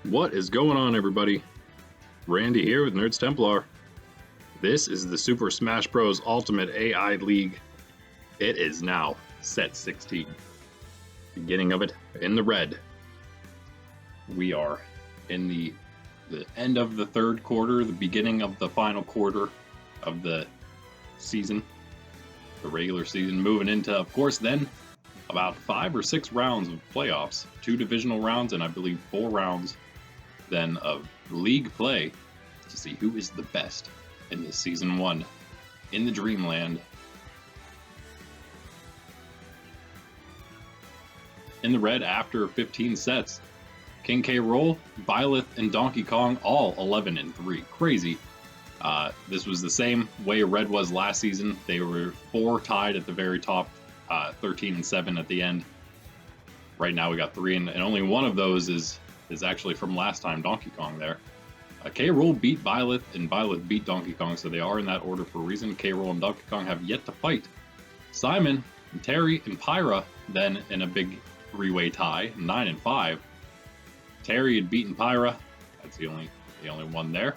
What is going on, everybody? Randy here with Nerds Templar. This is the Super Smash Bros. Ultimate AI League. It is now set 16. Beginning of it in the red. We are in the end of the third quarter, the beginning of the final quarter of the season, the regular season, moving into, of course, then about 5 or 6 rounds of playoffs, 2 divisional rounds, and I believe 4 rounds then of league play to see who is the best in this season 1 in the Dreamland. In the red, after 15 sets, King K. Rool, Byleth, and Donkey Kong all 11-3. Crazy. This was the same way red was last season. They were 4 tied at the very top, 13-7 at the end. Right now we got 3, and only one of those is actually from last time, Donkey Kong there. K. Rool beat Byleth, and Byleth beat Donkey Kong, so they are in that order for a reason. K. Rool and Donkey Kong have yet to fight. Simon, and Terry, and Pyra then in a big 3-way tie, 9-5. Terry had beaten Pyra. That's the only one there.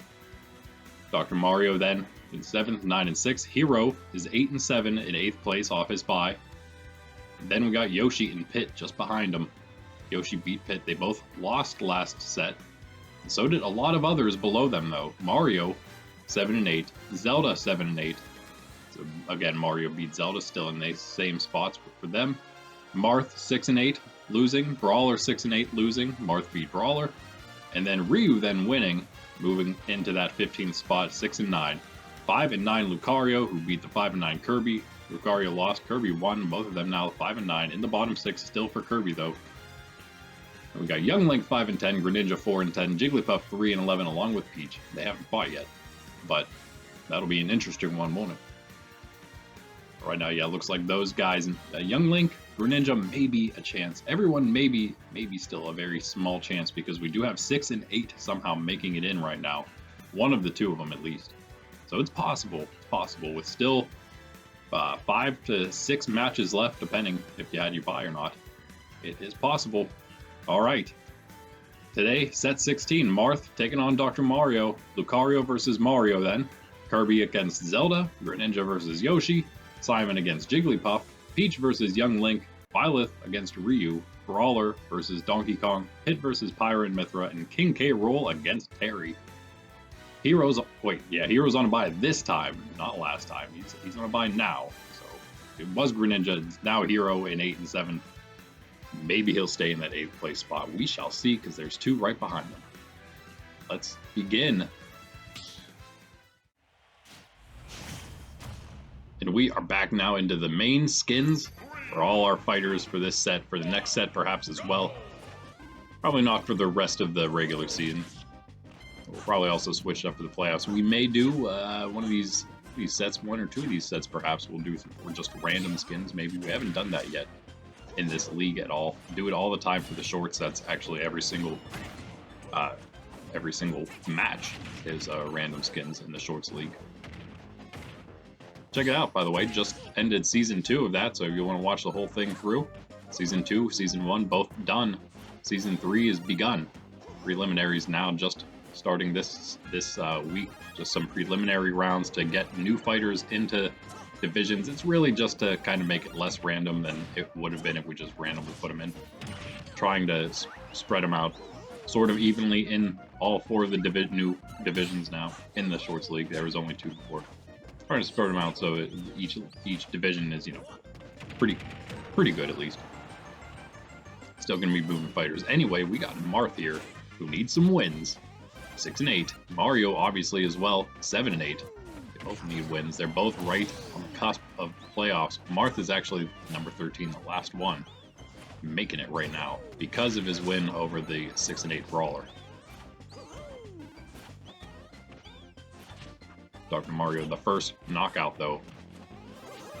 Dr. Mario then in 7th, 9-6. Hero is 8-7 in 8th place off his bye. Then we got Yoshi and Pit just behind him. Yoshi beat Pit. They both lost last set. So did a lot of others below them, though. Mario, 7-8. Zelda, 7-8. So again, Mario beat Zelda, still in the same spots for them. Marth, 6-8, losing. Brawler, 6-8, losing. Marth beat Brawler. And then Ryu then winning, moving into that 15th spot, 6-9. 5-9 Lucario, who beat the 5-9 Kirby. Lucario lost, Kirby won. Both of them now 5-9. In the bottom 6 still for Kirby, though. And we got Young Link 5-10, Greninja 4-10, Jigglypuff 3-11, along with Peach. They haven't fought yet, but that'll be an interesting one, won't it? Right now, yeah, looks like those guys, Young Link, Greninja, maybe a chance. Everyone maybe still a very small chance, because we do have 6 and 8 somehow making it in right now. One of the 2 of them at least. So it's possible. It's possible with still 5 to 6 matches left, depending if you had your bye or not. It is possible. All right. Today, set 16, Marth taking on Dr. Mario. Lucario versus Mario then. Kirby against Zelda. Greninja versus Yoshi. Simon against Jigglypuff. Peach versus Young Link. Byleth against Ryu. Brawler versus Donkey Kong. Pit versus Pyra and Mythra. And King K. Rool against Terry. Heroes on a bye this time, not last time. He's on a bye now. So it was Greninja. It's now Hero in 8 and 7. Maybe he'll stay in that 8th place spot. We shall see, because there's 2 right behind him. Let's begin. And we are back now into the main skins for all our fighters for this set, for the next set perhaps as well. Probably not for the rest of the regular season. We'll probably also switch it up for the playoffs. We may do one of these sets, 1 or 2 of these sets perhaps we'll do for just random skins. Maybe we haven't done that yet in this league at all. Do it all the time for the short sets. Actually, every single match is random skins in the shorts league. Check it out, by the way. Just ended season 2 of that, so if you want to watch the whole thing through, season 2, season 1, both done. Season 3 is begun. Preliminaries now just starting this week. Just some preliminary rounds to get new fighters into divisions. It's really just to kind of make it less random than it would have been if we just randomly put them in. Trying to spread them out sort of evenly in all 4 of the new divisions now in the shorts league. There was only 2 before. Trying to spread them out so each division is, pretty good at least. Still gonna be moving fighters. Anyway, we got Marth here, who needs some wins. 6 and 8. Mario obviously as well, 7 and 8. They both need wins. They're both right on the cusp of playoffs. Marth is actually number 13, the last one, making it right now because of his win over the 6 and 8 Brawler. Dr. Mario, the first knockout though.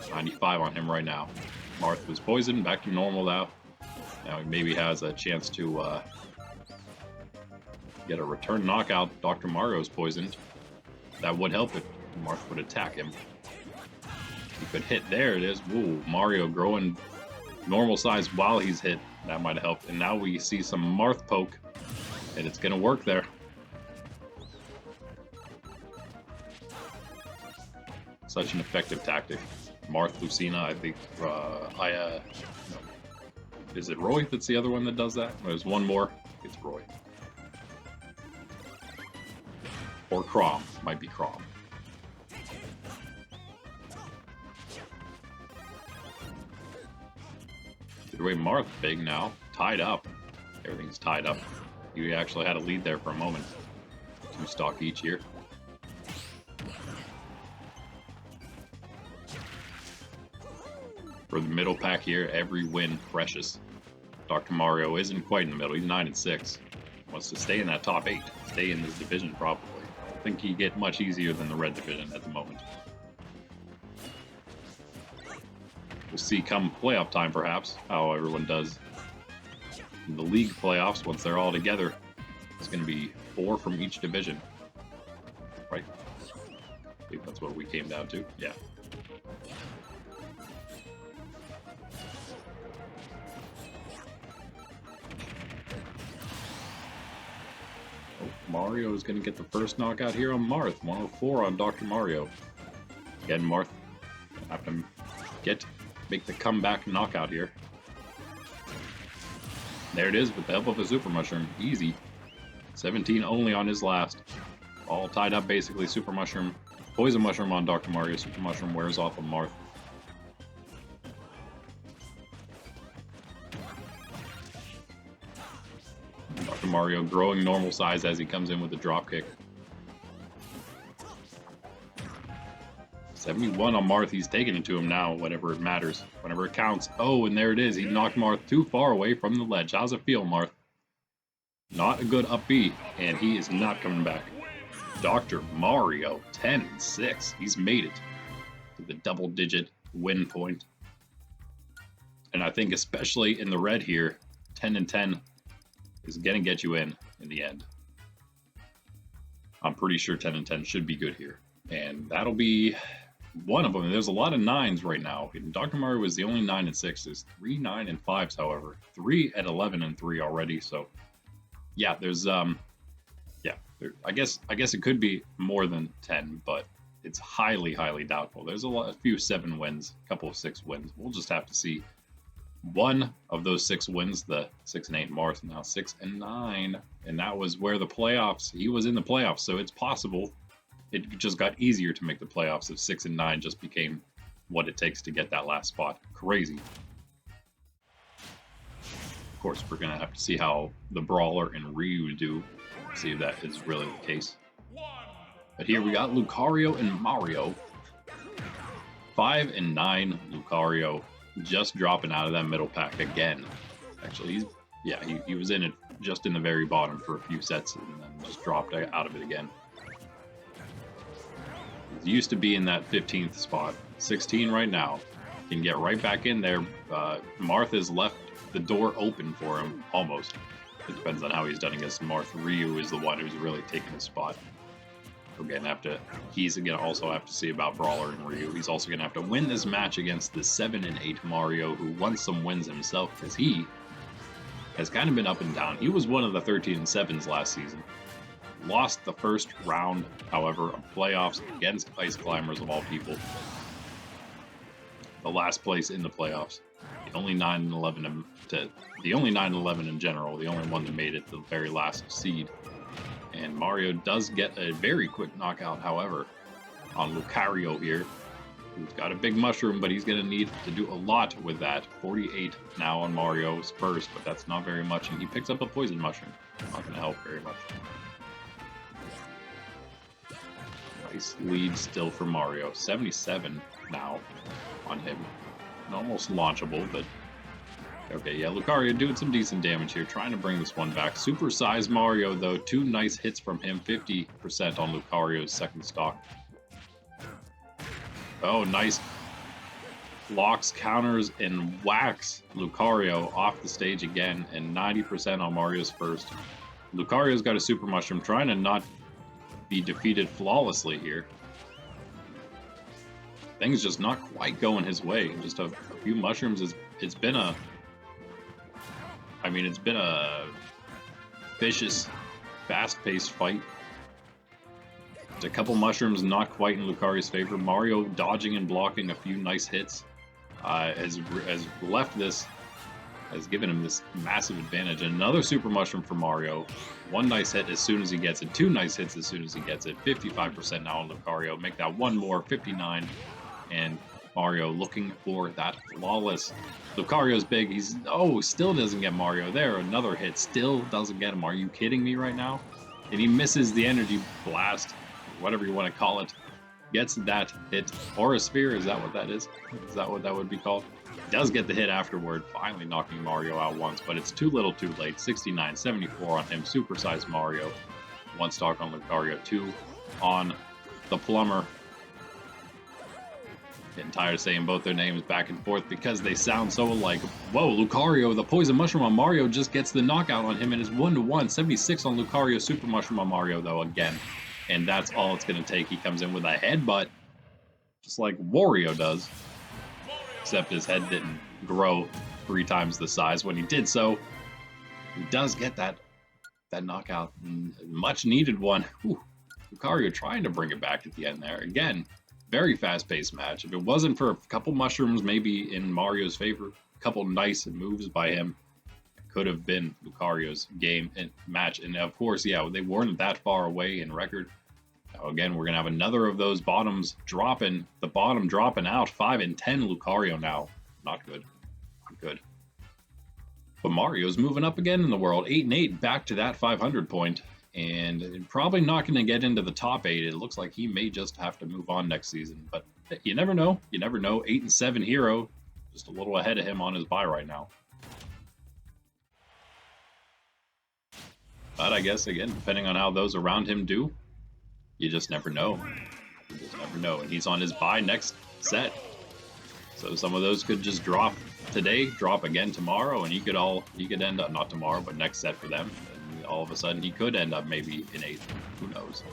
95 on him right now. Marth was poisoned, back to normal now. Now he maybe has a chance to get a return knockout. Dr. Mario's poisoned. That would help if Marth would attack him. He could hit. There it is. Woo, Mario growing normal size while he's hit. That might have helped. And now we see some Marth poke And it's going to work there. Such an effective tactic. Marth, Lucina, I think, no. Is it Roy that's the other one that does that? There's one more. It's Roy. Or Chrom. Might be Chrom. Good way, Marth big now. Tied up. Everything's tied up. You actually had a lead there for a moment. 2 stock each here. For the middle pack here, every win precious. Dr. Mario isn't quite in the middle. He's 9 and 6. Wants to stay in that top 8. Stay in this division probably. I don't think he'd get much easier than the red division at the moment. We'll see come playoff time perhaps how everyone does in the league playoffs once they're all together. It's going to be 4 from each division. Right? I think that's what we came down to. Yeah. Mario is going to get the first knockout here on Marth. 104 on Dr. Mario. Again, Marth have to make the comeback knockout here. There it is with the help of a Super Mushroom. Easy. 17 only on his last. All tied up basically. Super Mushroom. Poison Mushroom on Dr. Mario. Super Mushroom wears off on Marth. Dr. Mario growing normal size as he comes in with a drop kick. 71 on Marth. He's taking it to him now, whenever it matters, whenever it counts. Oh, and there it is. He knocked Marth too far away from the ledge. How's it feel, Marth? Not a good up B, and he is not coming back. Dr. Mario, 10 and 6. He's made it to the double-digit win point. And I think especially in the red here, 10 and 10 is going to get you in the end. I'm pretty sure 10 and 10 should be good here. And that'll be one of them. There's a lot of 9s right now. Dr. Mario was the only 9 and 6. There's 3 9 and 5s, however. 3 at 11 and 3 already. So, yeah, there's I guess it could be more than 10, but it's highly, highly doubtful. There's a few 7 wins, a couple of 6 wins. We'll just have to see. One of those 6 wins, the 6 and 8 Marth, now 6 and 9, and that was where the playoffs. He was in the playoffs, so it's possible. It just got easier to make the playoffs if 6 and 9 just became what it takes to get that last spot. Crazy. Of course, we're gonna have to see how the Brawler and Ryu do. See if that is really the case. But here we got Lucario and Mario. 5 and 9 Lucario. Just dropping out of that middle pack again. Actually, he was in it just in the very bottom for a few sets and then just dropped out of it again. He used to be in that 15th spot. 16 right now. Can get right back in there. Marth has left the door open for him, almost. It depends on how he's done against Marth. Ryu is the one who's really taking his spot. He's gonna also have to see about Brawler and Ryu. He's also gonna have to win this match against the 7 and 8 Mario, who won some wins himself, because he has kind of been up and down. He was one of the 13 and 7s last season. Lost the first round, however, of playoffs against Ice Climbers of all people. The last place in the playoffs. The only 9 and 11 in general. The only one that made it to the very last seed. And Mario does get a very quick knockout, however, on Lucario here. He's got a big mushroom, but he's going to need to do a lot with that. 48 now on Mario's first, but that's not very much. And he picks up a poison mushroom. Not going to help very much. Nice lead still for Mario. 77 now on him. Almost launchable, but okay, yeah, Lucario doing some decent damage here, trying to bring this one back. Super size Mario, though. 2 nice hits from him. 50% on Lucario's second stock. Oh, nice blocks, counters, and whacks Lucario off the stage again, and 90% on Mario's first. Lucario's got a Super Mushroom, trying to not be defeated flawlessly here. Things just not quite going his way. Just a few mushrooms. It's been a vicious fast-paced fight. A couple mushrooms not quite in Lucario's favor. Mario dodging and blocking a few nice hits has left this, has given him this massive advantage. And another super mushroom for Mario. One nice hit as soon as he gets it. Two nice hits as soon as he gets it. 55% now on Lucario. Make that one more, 59. And Mario looking for that flawless. Lucario's big. He's, oh, still doesn't get Mario there. Another hit. Still doesn't get him. Are you kidding me right now? And he misses the energy blast, whatever you want to call it. Gets that hit. Aura Sphere, is that what that is? Is that what that would be called? Does get the hit afterward, finally knocking Mario out once, but it's too little too late. 69, 74 on him, supersized Mario. One stock on Lucario, 2 on the Plumber. Getting tired of saying both their names back and forth because they sound so alike. Whoa, Lucario, the Poison Mushroom on Mario just gets the knockout on him and is 1-1. 76 on Lucario, Super Mushroom on Mario though, again. And that's all it's going to take. He comes in with a headbutt, just like Wario does. Except his head didn't grow 3 times the size when he did so. He does get that knockout. Much needed one. Whew. Lucario trying to bring it back at the end there. Again, very fast-paced match. If it wasn't for a couple mushrooms maybe in Mario's favor, a couple nice moves by him, it could have been Lucario's game and match. And of course, yeah, they weren't that far away in record. Now again, we're going to have another of those bottoms dropping, the bottom dropping out. 5 and 10 Lucario now. Not good. Not good. But Mario's moving up again in the world. 8 and 8, back to that 500 point. And probably not going to get into the top 8. It looks like he may just have to move on next season. But you never know. You never know. 8 and 7 hero. Just a little ahead of him on his bye right now. But I guess, again, depending on how those around him do, you just never know. You just never know. And he's on his bye next set. So some of those could just drop today, drop again tomorrow, and he could end up, not tomorrow, but next set for them. And all of a sudden he could end up maybe in 8th. Who knows?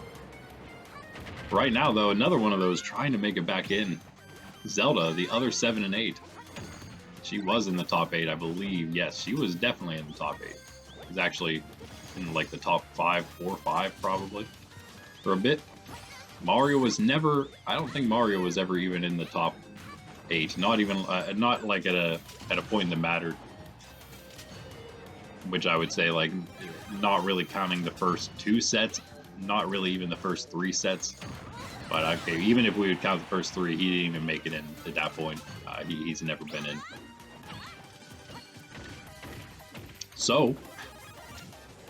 Right now, though, another one of those trying to make it back in. Zelda, the other 7 and 8. She was in the top 8, I believe. Yes, she was definitely in the top 8. She was actually in like the top 5, 4, 5 probably. For a bit. Mario was never, I don't think Mario was ever even in the top 8. Not even, not like at a point that mattered. Which I would say, like, not really counting the first 2 sets, not really even the first 3 sets. But okay, even if we would count the first 3, he didn't even make it in at that point. He's never been in. So,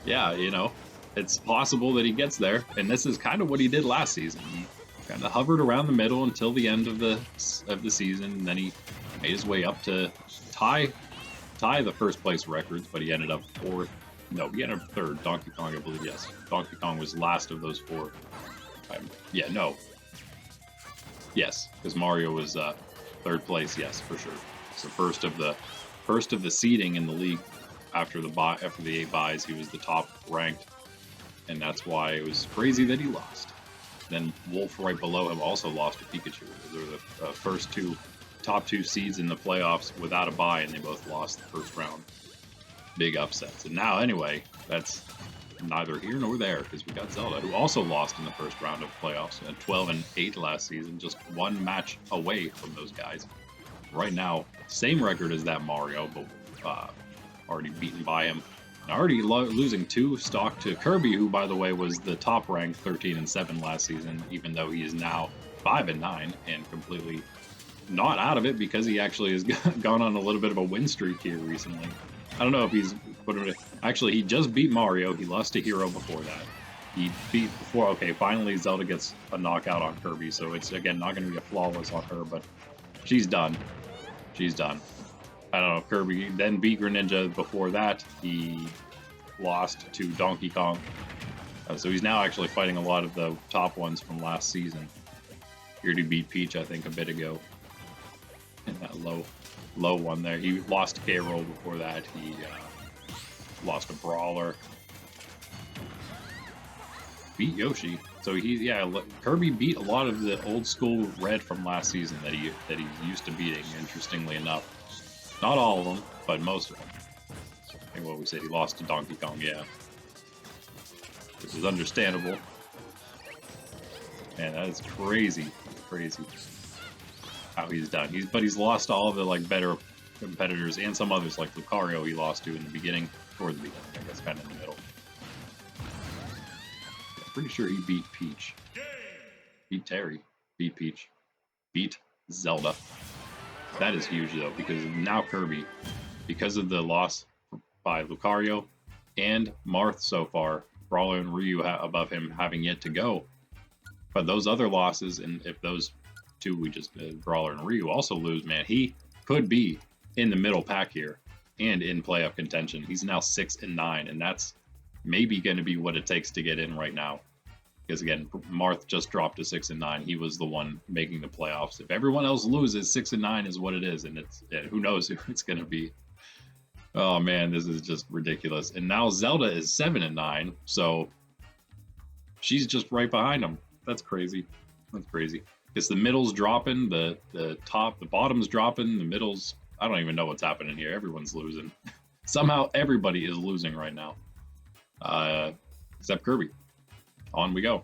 yeah, you know, it's possible that he gets there, and this is kind of what he did last season. He kind of hovered around the middle until the end of the season, and then he made his way up to tie the first place records, but he ended up 4th. No, he ended up 3rd. Donkey Kong, I believe, yes. Donkey Kong was last of those 4. Yeah, no. Yes, because Mario was 3rd place, yes, for sure. So first of the seeding in the league after the 8 buys, he was the top ranked. And that's why it was crazy that he lost. Then Wolf right below him also lost to Pikachu. They were the first top 2 seeds in the playoffs without a bye, and they both lost the first round. Big upsets. And now, anyway, that's neither here nor there, because we got Zelda, who also lost in the first round of playoffs at 12 and 8 last season, just 1 match away from those guys. Right now, same record as that Mario, but already beaten by him. Already losing 2 stock to Kirby, who, by the way, was the top ranked 13 and 7 last season, even though he is now 5 and 9 and completely not out of it because he actually has gone on a little bit of a win streak here recently. I don't know if he's put it. Actually, he just beat Mario. He lost to Hero before that. He beat before. Okay, finally Zelda gets a knockout on Kirby, so it's again not going to be a flawless on her, but she's done. She's done. I don't know, Kirby then beat Greninja. Before that, he lost to Donkey Kong. So he's now actually fighting a lot of the top ones from last season. He already beat Peach, I think, a bit ago. In that low one there. He lost to K-Roll before that. He lost to Brawler. Beat Yoshi. So Kirby beat a lot of the old school Red from last season that he's used to beating, interestingly enough. Not all of them, but most of them. I think what we said, he lost to Donkey Kong, yeah. which is understandable. Man, that is crazy, crazy how he's done. He's lost all of the like better competitors and some others like Lucario he lost to in the beginning, or the beginning, I guess, kind of in the middle. Yeah, pretty sure he beat Peach, beat Terry, beat Peach, beat Zelda. That is huge though, because now Kirby, because of the loss by Lucario and Marth so far, Brawler and Ryu above him having yet to go. But those other losses, and if those two we just Brawler and Ryu also lose, man, he could be in the middle pack here and in playoff contention. He's now 6-9, and that's maybe going to be what it takes to get in right now. Because again, Marth just dropped to 6-9. He was the one making the playoffs. If everyone else loses, 6-9 is what it is, and it's who knows who it's going to be. Oh man, this is just ridiculous. And now Zelda is 7-9, so she's just right behind him. That's crazy. That's crazy. Because the middle's dropping, the bottom's dropping, the middle's, I don't even know what's happening here. Everyone's losing. Somehow everybody is losing right now. Except Kirby. On we go.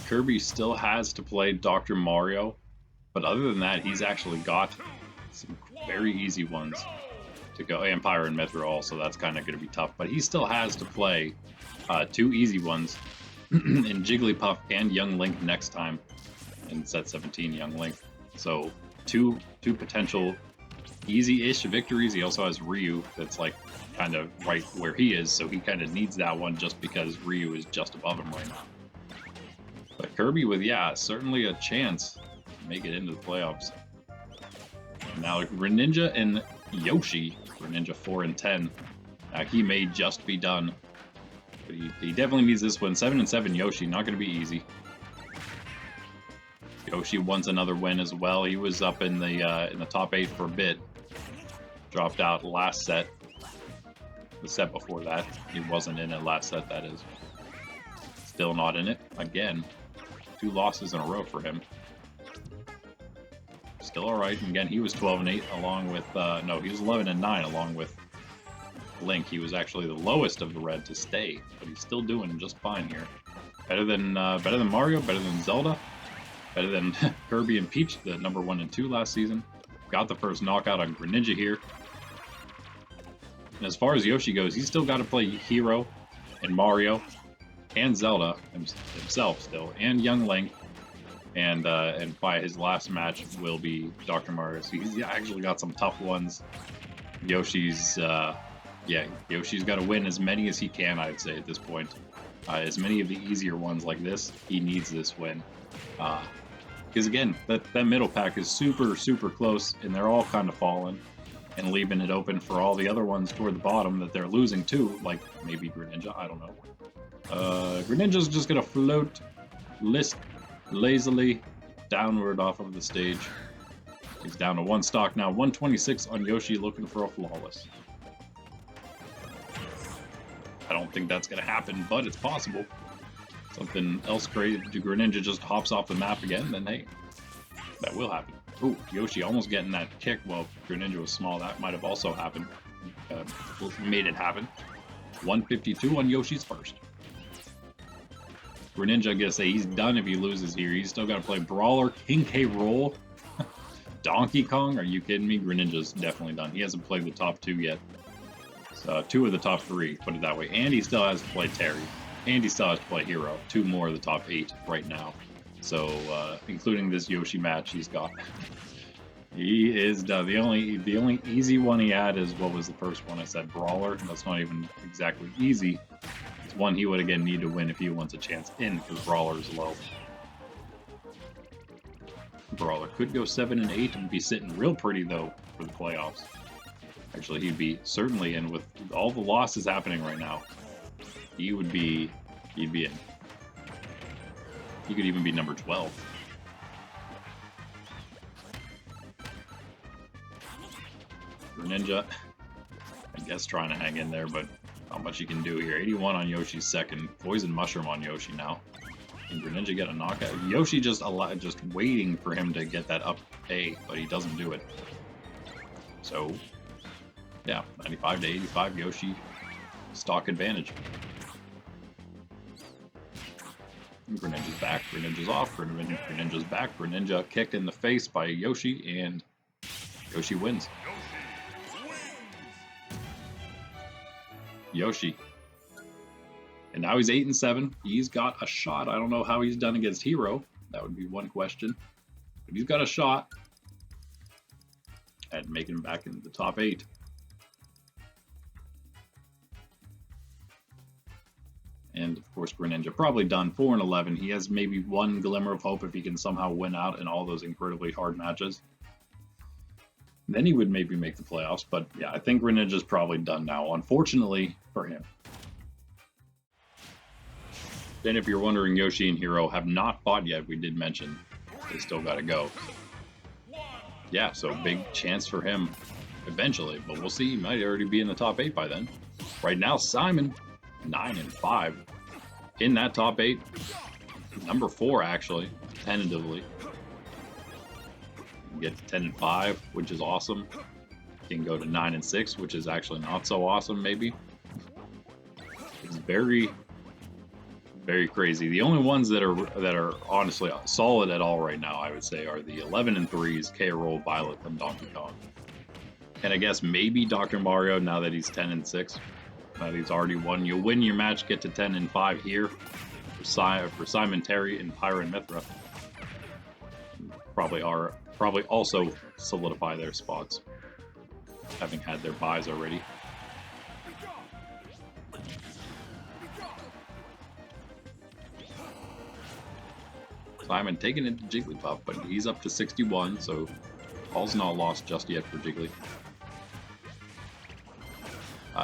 Kirby still has to play Dr. Mario, but other than that, he's actually got some very easy ones to go. And Pyra and Mithra also, that's kind of going to be tough. But he still has to play two easy ones in Jigglypuff and Young Link next time in set 17, Young Link. So two potential easy-ish victories. He also has Ryu that's like kind of right where he is, so he kind of needs that one just because Ryu is just above him right now. But Kirby with, yeah, certainly a chance to make it into the playoffs. And now Greninja and Yoshi, Greninja 4-10. He may just be done. But he definitely needs this one. 7-7 Yoshi, not going to be easy. Yoshi wants another win as well. He was up in the top 8 for a bit. Dropped out last set. The set before that. He wasn't in it last set, that is. Still not in it. Again. 2 losses in a row for him. Still alright. And again, he was 12-8 along with... no, he was 11-9 along with Link. He was actually the lowest of the red to stay, but he's still doing just fine here. Better than Mario, better than Zelda, better than Kirby and Peach, the number 1 and 2 last season. Got the first knockout on Greninja here. And as far as Yoshi goes, he's still got to play Hero and Mario and Zelda himself still, and Young Link. And by his last match will be Dr. Mario. So he's actually got some tough ones. Yoshi's Yoshi's got to win as many as he can, I'd say, at this point. As many of the easier ones like this, he needs this win. Because again, that middle pack is super, super close, and they're all kind of falling and leaving it open for all the other ones toward the bottom that they're losing to, like maybe Greninja, I don't know. Greninja's just going to float lazily downward off of the stage. He's down to 1 stock now, 126 on Yoshi, looking for a flawless. I don't think that's going to happen, but it's possible. Something else crazy, Greninja just hops off the map again, then hey, that will happen. Ooh, Yoshi almost getting that kick while Greninja was small. That might have also happened. Made it happen. 152 on Yoshi's first. Greninja, I guess he's done if he loses here. He's still got to play Brawler, King K. Rool, Donkey Kong. Are you kidding me? Greninja's definitely done. He hasn't played the top 2 yet. 2 of the top 3, put it that way. And he still has to play Terry. And he still has to play Hero. 2 more of the top 8 right now. So, including this Yoshi match he's got. He is done. The only easy one he had is, what was the first one I said? Brawler. That's not even exactly easy. It's one he would, again, need to win if he wants a chance in, because Brawler is low. Brawler could go 7-8 and be sitting real pretty, though, for the playoffs. Actually, he'd be certainly in with all the losses happening right now. He'd be in. He could even be number 12. Greninja, I guess trying to hang in there, but not much you can do here. 81 on Yoshi's second. Poison Mushroom on Yoshi now. Can Greninja get a knockout? Yoshi just waiting for him to get that up A, but he doesn't do it. So, yeah, 95 to 85 Yoshi. stock advantage. Greninja's back, Greninja's off, Greninja's back, Greninja kicked in the face by Yoshi, and Yoshi wins. Yoshi. And now he's 8-7. He's got a shot. I don't know how he's done against Hero. That would be one question. But he's got a shot at making him back into the top 8. And of course, Greninja probably done 4-11. He has maybe one glimmer of hope if he can somehow win out in all those incredibly hard matches. Then he would maybe make the playoffs. But yeah, I think Greninja's probably done now, unfortunately for him. Then if you're wondering, Yoshi and Hero have not fought yet. We did mention they still got to go. Yeah, so big chance for him eventually. But we'll see. He might already be in the top 8 by then. Right now, Simon, 9-5. In that top 8. Number 4, actually, tentatively. Get to 10-5, which is awesome. Can go to 9-6, which is actually not so awesome, maybe. It's very, very crazy. The only ones that are honestly solid at all right now, I would say, are the 11-3s, K-Roll, Byleth, and Donkey Kong. And I guess maybe Dr. Mario, now that he's 10-6. Now that he's already won. You'll win your match, get to 10-5 here for Simon, Terry, and Pyra Mythra. Probably also solidify their spots, having had their buys already. Simon taking it to Jigglypuff, but he's up to 61, so all's not lost just yet for Jiggly.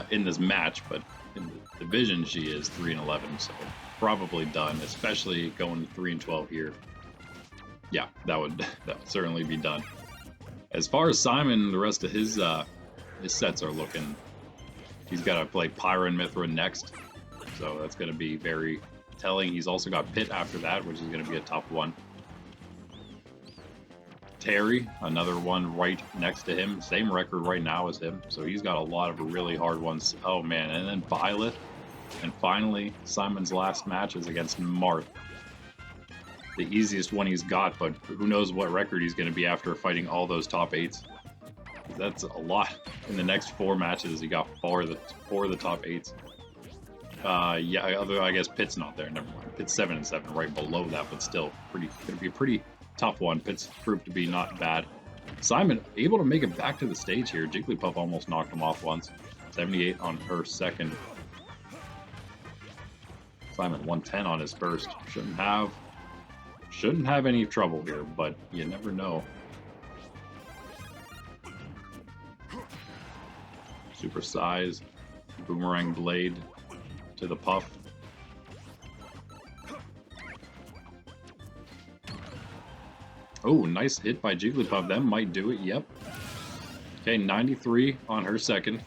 In this match, but in the division she is 3-11, so probably done, especially going to 3-12 here. Yeah, that would certainly be done. As far as Simon, the rest of his sets are looking, he's got to play Pyra and Mythra next, so that's going to be very telling. He's also got Pit after that, which is going to be a tough one. Terry, another one right next to him, same record right now as him, so he's got a lot of really hard ones. Oh man, and then Byleth, and finally Simon's last match is against Marth. The easiest one he's got, but who knows what record he's going to be after fighting all those top 8s. That's a lot. In the next 4 matches, he got 4 of the top 8s. Yeah, I guess Pit's not there. Never mind. Pit's 7-7, right below that, but still going to be a pretty tough one. Pit's proved to be not bad. Simon able to make it back to the stage here. Jigglypuff almost knocked him off once. 78 on her second. Simon 110 on his first. Shouldn't have any trouble here, but you never know. Super size, boomerang blade to the Puff. Oh, nice hit by Jigglypuff. That might do it. Yep. Okay, 93 on her second.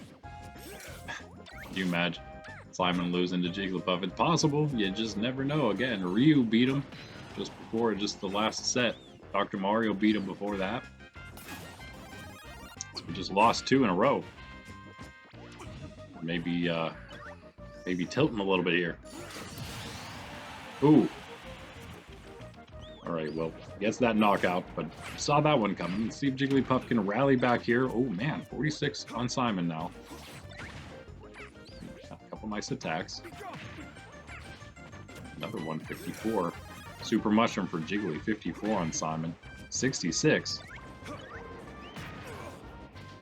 Can you imagine Simon losing to Jigglypuff? It's possible. You just never know. Again, Ryu beat him just before the last set. Dr. Mario beat him before that. So we just lost 2 in a row. Maybe tilt him a little bit here. Ooh. Alright, well, gets that knockout, but saw that one coming. Let's see if Jigglypuff can rally back here. Oh man, 46 on Simon now. Got a couple nice attacks. Another one, 54. Super Mushroom for Jiggly, 54 on Simon. 66.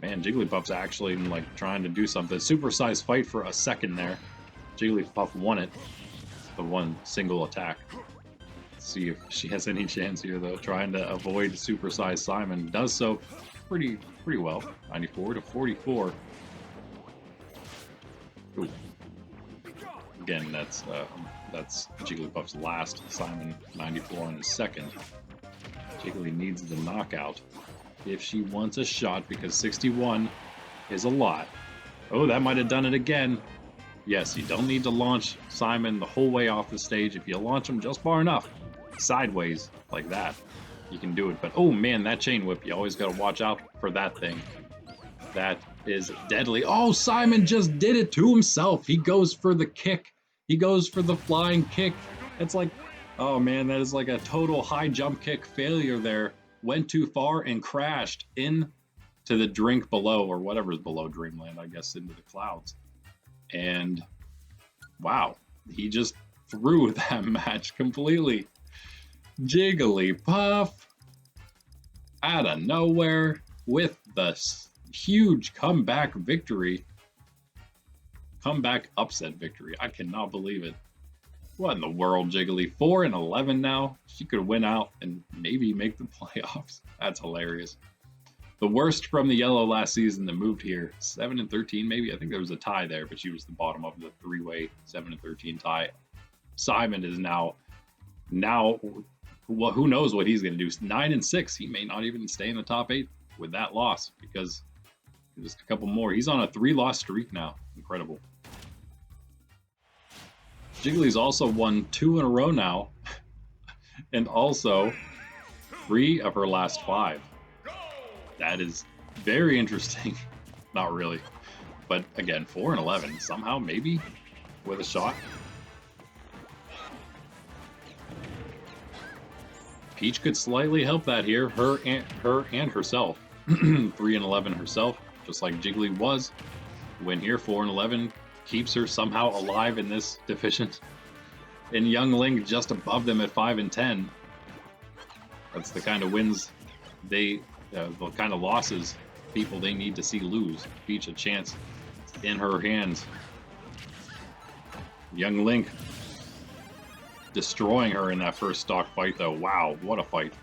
Man, Jigglypuff's actually like trying to do something. Super size fight for a second there. Jigglypuff won it. The one single attack. Let's see if she has any chance here though. Trying to avoid super size Simon. Does so pretty well. 94 to 44. Ooh. Again, that's Jigglypuff's last. Simon 94 on his second. Jiggly needs the knockout if she wants a shot, because 61 is a lot. Oh, that might have done it again. Yes, you don't need to launch Simon the whole way off the stage. If you launch him just far enough, sideways, like that, you can do it. But oh man, that chain whip, you always got to watch out for that thing. That is deadly. Oh, Simon just did it to himself. He goes for the kick. He goes for the flying kick. It's like, oh man, that is like a total high jump kick failure there. Went too far and crashed into the drink below, or whatever's below Dreamland, I guess, into the clouds. And wow, he just threw that match completely. Jigglypuff out of nowhere with the huge comeback victory. Comeback upset victory. I cannot believe it. What in the world, Jiggly? 4-11 now. She could win out and maybe make the playoffs. That's hilarious. The worst from the yellow last season that moved here. 7-13 maybe. I think there was a tie there, but she was the bottom of the three-way 7-13 tie. Simon is now, well, who knows what he's going to do. 9-6. He may not even stay in the top 8 with that loss, because just a couple more. He's on a 3-loss streak now. Incredible. Jiggly's also won 2 in a row now, and also 3 of her last 5. That is very interesting. Not really, but again, 4-11. Somehow, maybe with a shot. Peach could slightly help that here. Her and herself. 3-11 herself, just like Jiggly was. Win here, 4-11. Keeps her somehow alive in this division. And Young Link just above them at 5-10. That's the kind of wins the kind of losses people they need to see lose. Peach a chance in her hands. Young Link destroying her in that first stock fight, though. Wow, what a fight.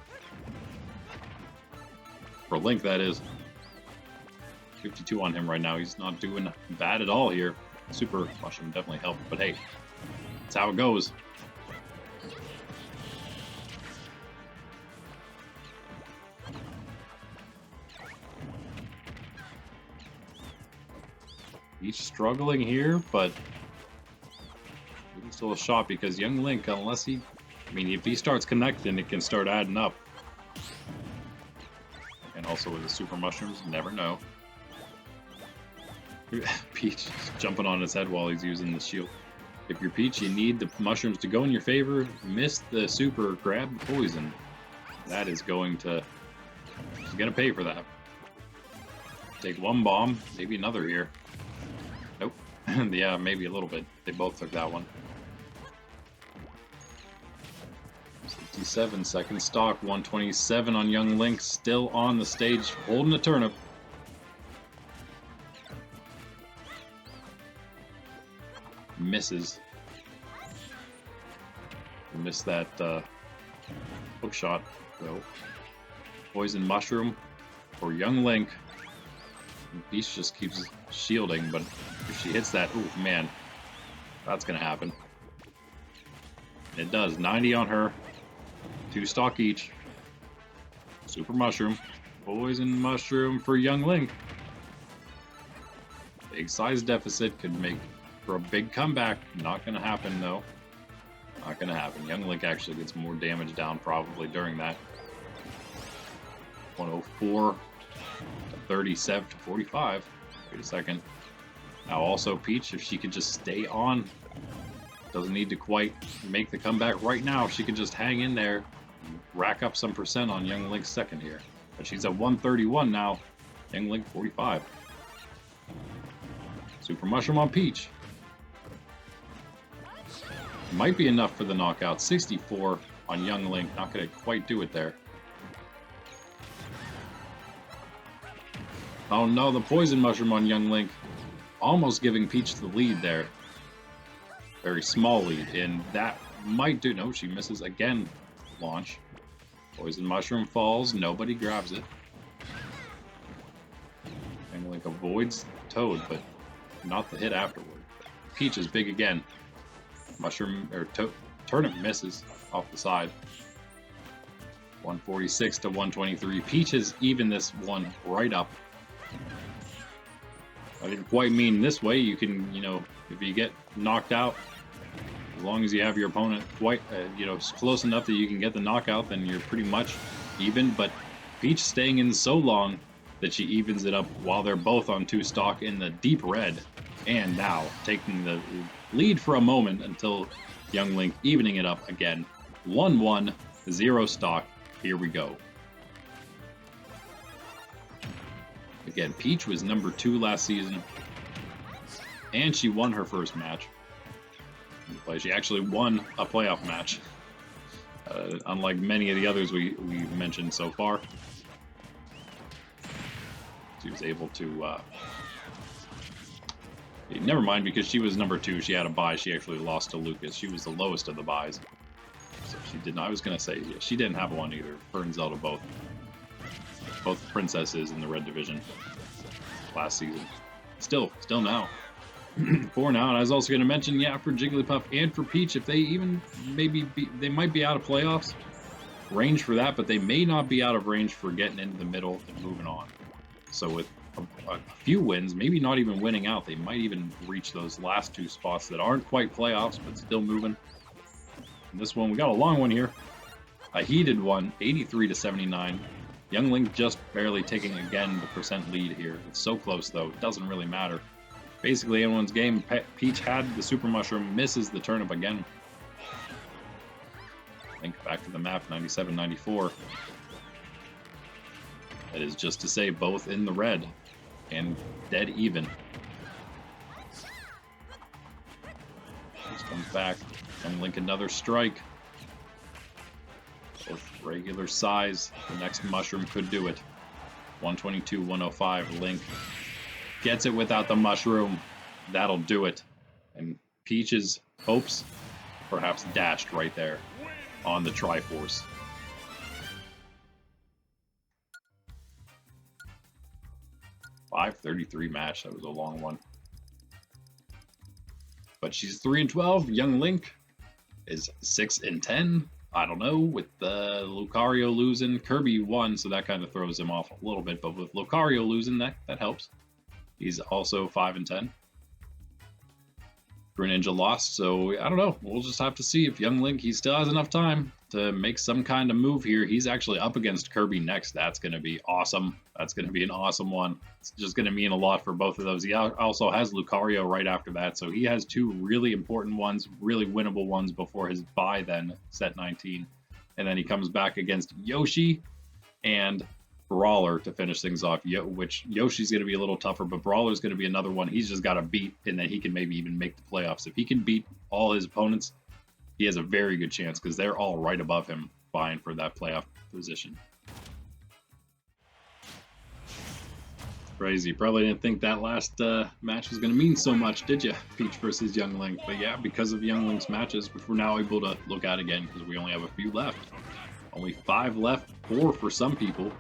For Link, that is. 52 on him right now. He's not doing bad at all here. Super Mushroom definitely helped, but hey, that's how it goes. He's struggling here, but still a shot, because Young Link, unless he, I mean, if he starts connecting, it can start adding up. And also with the Super Mushrooms, never know. Peach jumping on his head while he's using the shield. If you're Peach, you need the mushrooms to go in your favor. Miss the super, grab the poison. That is going to... She's going to pay for that. Take one bomb, maybe another here. Nope. Yeah, maybe a little bit. They both took that one. 67 second stock, 127 on Young Link, still on the stage, holding a turnip. Misses. Missed that hook shot, though. Poison Mushroom for Young Link. Beast just keeps shielding, but if she hits that, ooh, man, that's gonna happen. It does. 90 on her. 2 stock each. Super Mushroom. Poison Mushroom for Young Link. Big size deficit could make for a big comeback. Not gonna happen, though. Not gonna happen. Young Link actually gets more damage down probably during that. 104 to 37 to 45. Wait a second. Now also Peach, if she could just stay on, doesn't need to quite make the comeback right now. She could just hang in there, rack up some percent on Young Link's second here. But she's at 131 now. Young Link 45. Super Mushroom on Peach. Might be enough for the knockout. 64 on Young Link. Not going to quite do it there. Oh no, the Poison Mushroom on Young Link. Almost giving Peach the lead there. Very small lead. And that might do... No, she misses again. Launch. Poison Mushroom falls. Nobody grabs it. Young Link avoids Toad, but not the hit afterward. Peach is big again. Mushroom or Turnip misses off the side. 146 to 123. Peach has evened this one right up. I didn't quite mean this way. You can, you know, if you get knocked out, as long as you have your opponent quite, you know, close enough that you can get the knockout, then you're pretty much even. But Peach staying in so long that she evens it up while they're both on 2 stock in the deep red. And now taking the lead for a moment until Young Link evening it up again. 1-1, 0 stock. Here we go. Again, Peach was number 2 last season. And she won her first match. She actually won a playoff match. Unlike many of the others we've mentioned so far. She was able to... never mind, because she was number 2. She had a bye. She actually lost to Lucas. She was the lowest of the byes. So she did not... I was going to say, yeah, she didn't have one either. Her and Zelda both. Both princesses in the red division last season. Still now. For now, and I was also going to mention, yeah, for Jigglypuff and for Peach, if they even they might be out of playoffs range for that, but they may not be out of range for getting into the middle and moving on. So with a few wins, maybe not even winning out, they might even reach those last 2 spots that aren't quite playoffs, but still moving. And this one, we got a long one here. A heated one, 83-79. Young Link just barely taking again the percent lead here. It's so close though, it doesn't really matter. Basically, anyone's game. Peach had the Super Mushroom, misses the turnip again. Link back to the map, 97-94. That is just to say, both in the red and dead even. Just comes back, and Link another strike. Both regular size. The next mushroom could do it. 122-105. Link gets it without the mushroom. That'll do it. And Peach's hopes perhaps dashed right there on the Triforce. .533 match. That was a long one. But she's 3-12. Young Link is 6-10. I don't know, with Lucario losing. Kirby won, so that kind of throws him off a little bit. But with Lucario losing, that helps. He's also 5-10. Greninja lost, so I don't know. We'll just have to see if Young Link, he still has enough time to make some kind of move here. He's actually up against Kirby next. That's going to be awesome. That's going to be an awesome one. It's just going to mean a lot for both of those. He also has Lucario right after that, so he has 2 really important ones, really winnable ones before his bye then, set 19. And then he comes back against Yoshi and Brawler to finish things off, which Yoshi's going to be a little tougher, but Brawler's going to be another one he's just got to beat, and then he can maybe even make the playoffs. If he can beat all his opponents, he has a very good chance, because they're all right above him, vying for that playoff position. Crazy. Probably didn't think that last match was going to mean so much, did you? Peach versus Young Link. But yeah, because of Young Link's matches, which we're now able to look at again, because we only have a few left. Only 5 left, 4 for some people.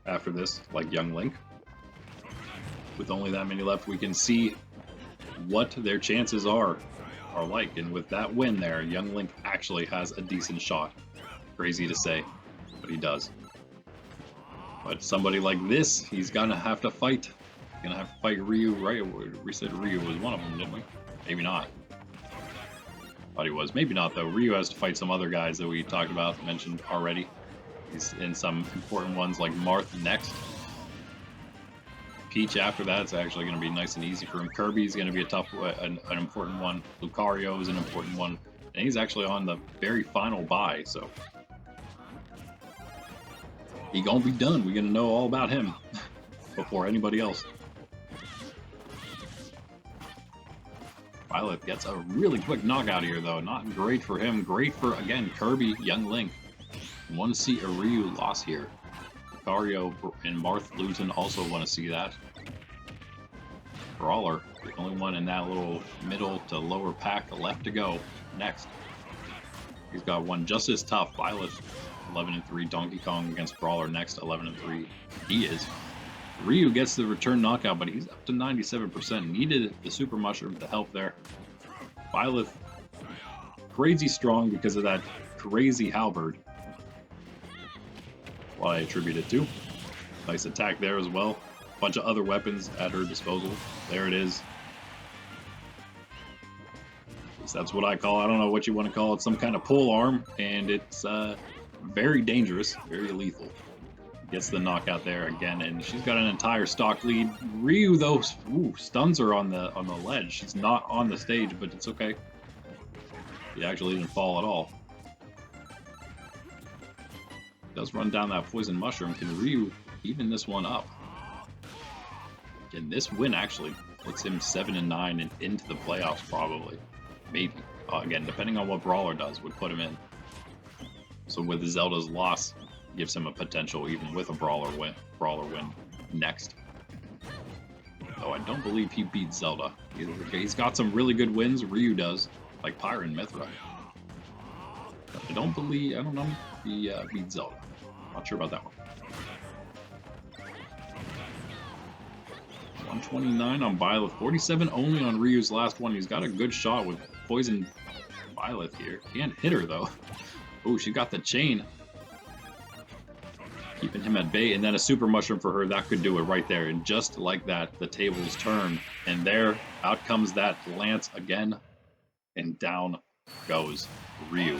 After this, like Young Link. With only that many left, we can see what their chances are like. And with that win there, Young Link actually has a decent shot. Crazy to say, but he does. But somebody like this, he's gonna have to fight. He's gonna have to fight Ryu, right? We said Ryu was one of them, didn't we? Maybe not. Thought he was. Maybe not, though. Ryu has to fight some other guys that we talked about, mentioned already. He's in some important ones like Marth next. Peach after that's actually going to be nice and easy for him. Kirby's going to be a tough, an important one. Lucario is an important one. And he's actually on the very final bye, so he gonna be done. We're going to know all about him before anybody else. Byleth gets a really quick knockout here, though. Not great for him. Great for, again, Kirby, Young Link. Want to see a Ryu loss here. Lucario and Marth losing, also want to see that. Brawler, the only one in that little middle to lower pack left to go. Next. He's got one just as tough. Byleth, 11-3. Donkey Kong against Brawler next, 11-3. He is. Ryu gets the return knockout, but he's up to 97%. Needed the Super Mushroom to help there. Byleth, crazy strong because of that crazy halberd. What I attribute it to. Nice attack there as well. Bunch of other weapons at her disposal. There it is. At least that's what I call it. I don't know what you want to call it. Some kind of pole arm, and it's very dangerous, very lethal. Gets the knockout there again, and she's got an entire stock lead. Ryu, though, stuns her on the ledge. She's not on the stage, but it's okay. He actually didn't fall at all. Does run down that poison mushroom. Can Ryu even this one up? And this win actually puts him 7-9 and into the playoffs, probably. Maybe. Again, depending on what Brawler does, would put him in. So with Zelda's loss, gives him a potential even with a Brawler win next. Though I don't believe he beat Zelda. He's got some really good wins, Ryu does, like Pyre and Mithra. But I don't know if he beat Zelda. Not sure about that one. 129 on Byleth, 47 only on Ryu's last one. He's got a good shot with Poison Byleth here. Can't hit her though. Oh, she got the chain. Keeping him at bay, and then a super mushroom for her. That could do it right there. And just like that, the tables turn. And there, out comes that lance again. And down goes Ryu.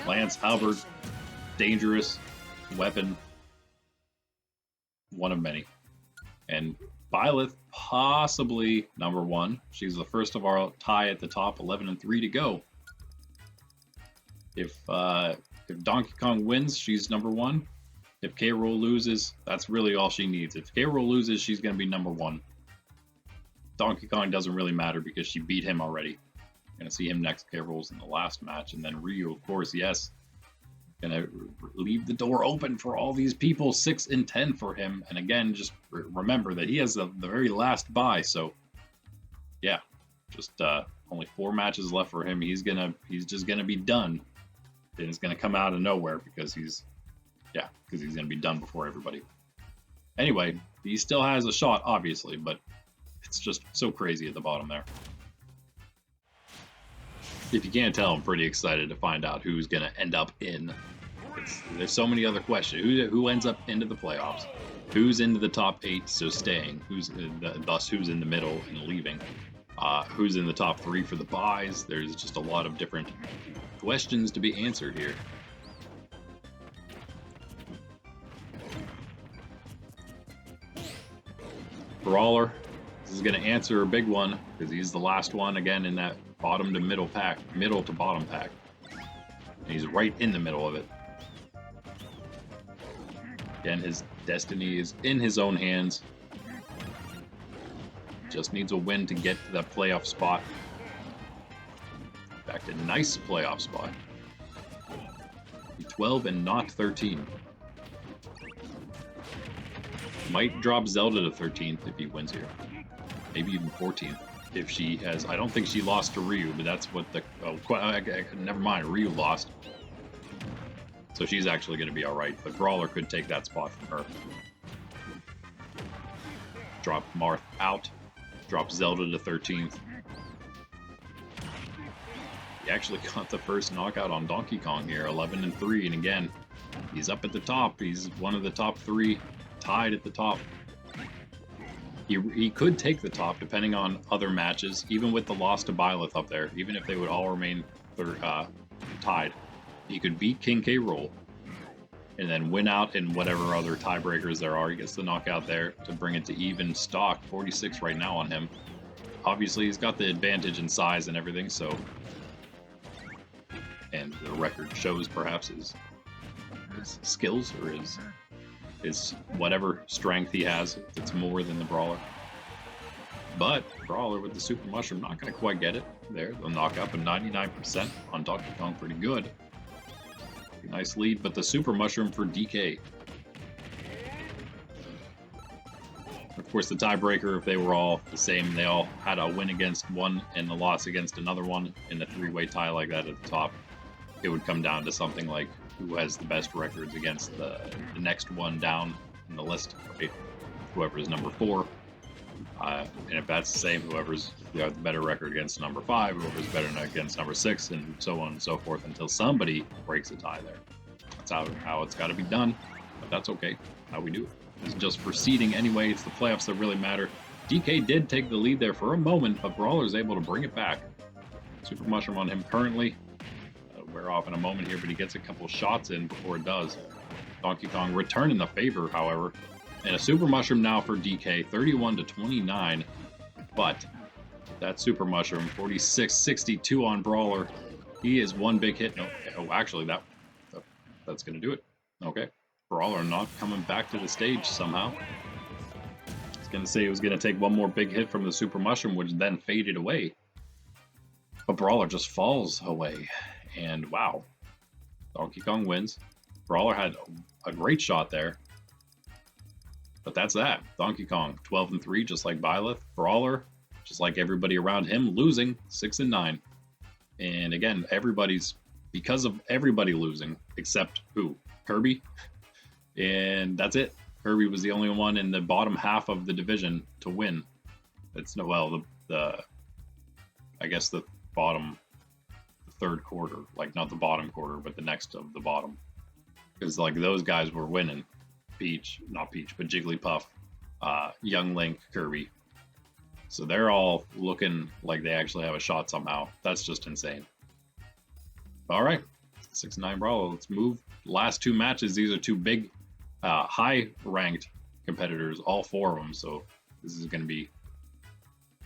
Lance, halberd, dangerous weapon. One of many. And Byleth, possibly number one. She's the first of our tie at the top, 11-3 to go. If Donkey Kong wins, she's number one. If K. Rool loses, that's really all she needs. If K. Rool loses, she's going to be number one. Donkey Kong doesn't really matter because she beat him already. Going to see him next. K. Rool's in the last match. And then Ryu, of course, yes. Going to leave the door open for all these people. 6-10 for him. And again, just remember that he has the very last bye. So, yeah, just only 4 matches left for him. He's just going to be done. And it's going to come out of nowhere because he's going to be done before everybody. Anyway, he still has a shot, obviously, but it's just so crazy at the bottom there. If you can't tell, I'm pretty excited to find out who's going to end up in. There's so many other questions. Who ends up into the playoffs? Who's into the top 8, so staying? Who's in the middle and leaving? Who's in the top 3 for the buys? There's just a lot of different questions to be answered here. Brawler, this is going to answer a big one because he's the last one again in that bottom to middle pack, middle to bottom pack. And he's right in the middle of it. Again, his destiny is in his own hands. Just needs a win to get to that playoff spot. In fact, a nice playoff spot. Be 12 and not 13. Might drop Zelda to 13th if he wins here. Maybe even 14th if she has. I don't think she lost to Ryu, but that's what the. Oh, never mind. Ryu lost. So she's actually going to be alright, but Brawler could take that spot from her. Drop Marth out. Drop Zelda to 13th. He actually got the first knockout on Donkey Kong here, 11-3, and again, he's up at the top. He's one of the top 3. Tied at the top. He could take the top depending on other matches, even with the loss to Byleth up there, even if they would all remain tied. He could beat King K. Rool and then win out in whatever other tiebreakers there are. He gets the knockout there to bring it to even stock. 46 right now on him. Obviously, he's got the advantage in size and everything, so. And the record shows perhaps his skills or his whatever strength he has. It's more than the Brawler. But Brawler with the Super Mushroom, not going to quite get it there. They'll knock up a 99% on Donkey Kong, pretty good. Nice lead, but the Super Mushroom for DK. Of course, the tiebreaker, if they were all the same, they all had a win against one and a loss against another one in a 3-way tie like that at the top, it would come down to something like who has the best records against the next one down in the list, right? Whoever's number 4. And if that's the same, whoever's got the better record against number 5, whoever's better against number 6, and so on and so forth until somebody breaks a tie there. That's how it's got to be done, but that's okay. How we do it. It's just for seeding anyway. It's the playoffs that really matter. DK did take the lead there for a moment, but Brawler's able to bring it back. Super Mushroom on him currently. Wear off in a moment here, but he gets a couple shots in before it does. Donkey Kong returning the favor, however. And a Super Mushroom now for DK, 31 to 29. But that Super Mushroom, 46-62 on Brawler. He is one big hit. No, oh, actually, that's going to do it. Okay. Brawler not coming back to the stage somehow. I was going to say he was going to take one more big hit from the Super Mushroom, which then faded away. But Brawler just falls away. And wow. Donkey Kong wins. Brawler had a great shot there. But that's that. Donkey Kong, 12-3, just like Byleth. Brawler, just like everybody around him, losing 6-9. And again, because of everybody losing, except who? Kirby. And that's it. Kirby was the only one in the bottom half of the division to win. It's I guess the bottom, the third quarter, like not the bottom quarter, but the next of the bottom, because like those guys were winning. Not Peach, but Jigglypuff, Young Link, Kirby. So they're all looking like they actually have a shot somehow. That's just insane. All right, 6-9 Brawler. Let's move. Last two matches. These are two big, high-ranked competitors, all four of them. So this is going to be